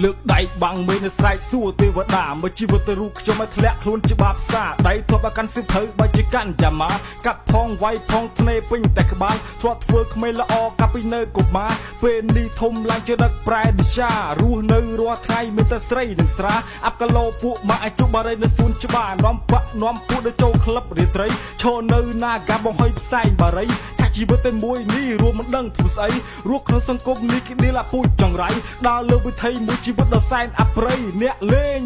លើកដៃបាំងមេនៅស្រែកសួរទេវតាមើលជីវិតទៅរូបខ្ញុំឲ្យធ្លាក់ខ្លួនច្បាប់សាដៃធ្លាប់ឲ្យកាន់សៀវភៅបើជាកាន់យ៉ាម៉ាកាប់ផងវាយផងធ្នេពេញតែក្បាលធ្លាប់ធ្វើក្មេងល្អកាប់ពីនៅកុមារពេលនេះធំឡើងជាដឹកប្រែឌីសារស់នៅរាល់ថ្ងៃមានតែស្រីនិងស្រាអាប់កាឡូពួកម៉ាក់ឲ្យជុបបារីនៅសួនច្បារនាំបាក់នាំពួកទៅចូលក្លឹបរាត្រីឈរនៅណាកាបងហុយផ្សែងបារីជីវិតតែមួយនេះរួមមិនដឹងធ្វើស្អីរស់ក្នុងសង្គមនេះគេដេលាពូជចង្រៃដើរលើវិថីមួយជីវិតដ៏សែនអប្រិយអ្នកលេង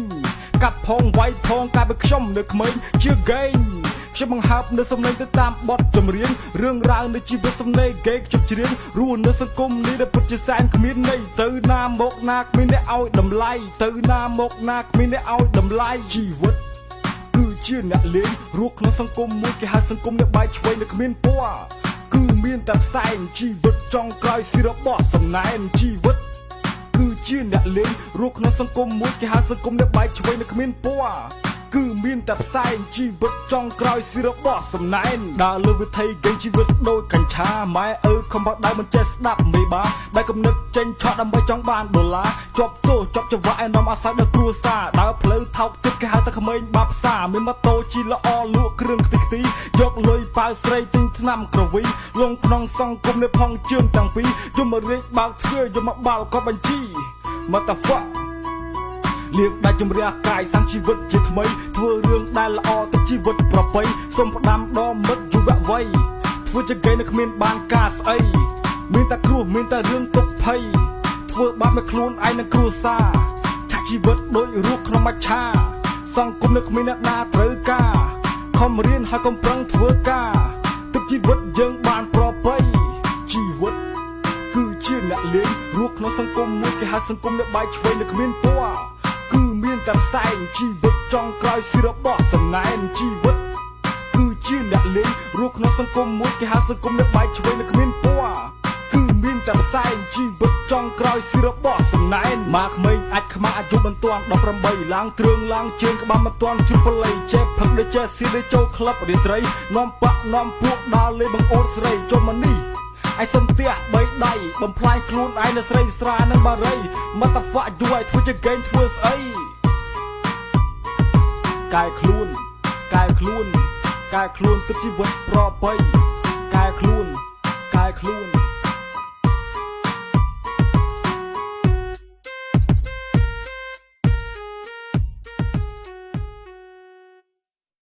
កាប់ផងវាយផងកាលពីខ្ញុំនៅក្មេងជាហ្គេមខ្ញុំបង្ហើបនៅសំឡេងទៅតាមបទចម្រៀងរឿងរ៉ាវនៃជីវិតសំឡេងហ្គេមខ្ញុំច្រៀងរស់នៅសង្គមនេះដែលពិតជាសែនគ្មានន័យទៅណាមកណាគ្មានអ្នកឲ្យតម្លៃទៅណាមកណាគ្មានអ្នកឲ្យតម្លៃជីវិតគឺជាអ្នកលេងរស់ក្នុងសង្គមមួយគេហៅសង្គមអ្នកបែកឆ្វេងដែលគ្មានពណ៌គឺមានតែផ្សែងជីវិតចុងក្រោយស៊ីរបស់សំណែនជីវិតគឺជាអ្នកលេងរស់ក្នុងសង្គមមួយគេហៅសង្គមអ្នកបែកឆ្វេងដែលគ្មានពណ៌គឺមានតែផ្សែងជីវិតចុងក្រោយស៊ីរបស់សំណែនដើរលើវិថីហ្គេមជីវិតដូចកញ្ឆាម៉ែខំបដៅមិនចេះស្ដាប់មេបាដែលកំណត់ចេញឆក់ដើម្បីចង់បានដុល្លារជាប់ទោសជាប់ចង្វាក់ឯនាំអាស្រ័យដល់គ្រួសារដើរផ្លូវថោកទឹកគេហៅតែក្មេងបាប់សាមានម៉ូតូជីល្អលក់គ្រឿងខ្ទិះខ្ទីយកលុយប៉ាវស្រីទិញថ្នាំក្រវីលងក្នុងសង្គមនេះផងជឿនទាំងពីរយមរាជបើកធ្វើយមបាល់ក៏បញ្ជីមកតាហ្វាលៀងដាច់ជំរះកាយសាំងជីវិតជាថ្មីធ្វើរឿងដែលល្អទៅជីវិតប្រពៃសុំផ្ដាំដមមិត្តយុវវ័យធ្វើជាហ្គេមនៅគ្មានបានការស្អីមានតែគ្រោះមានតែរឿងទុក្ខភ័យធ្វើបាបនៅខ្លួនឯងនឹងគ្រួសារឆាក់ជីវិតដូចរូបក្នុងមច្ឆាសង្គមនៅគ្មានអ្នកណាត្រូវការខំរៀនហើយកុំប្រឹងធ្វើការទឹកជីវិតយើងបានប្រពៃជីវិតគឺជាអ្នកលេងរស់ក្នុងសង្គមមួយគេហៅសង្គមអ្នកបែកឆ្វេងនៅគ្មានពណ៌គឺមានតែផ្សែងជីវិតចុងក្រោយស៊ីរបស់សំណែនជីវិតគឺជាអ្នកលេងរស់ក្នុងសង្គមមួយគេហៅសង្គមអ្នកបែកឆ្វេងនៅគ្មានពណ៌គឺមានតែផ្សែងជីវិតចុងក្រោយស៊ីរបស់សំណែនមកក្មេងអាចខ្មាស់អាយុមិនទាន់18ឡើងទ្រឿងឡើងជើងក្បាលមិនទាន់ជុំបល័យចេះផឹកដូចចេះស៊ីដូចចូលក្លឹបរាត្រីនាំបាក់នាំពួកដើរលេងបង្អួតស្រីចុះមកនេះឯសុំផ្ទះ3ដៃបំផ្លាញខ្លួនឯងនៅស្រីស្រានឹងបារីមកតាហ្វាក់យូរឲ្យធ្វើជាហ្គេមធ្វើស្អីកែខ្លួនកែខ្លួនទឹកជីវិតប្រពៃកែខ្លួនកែខ្លួន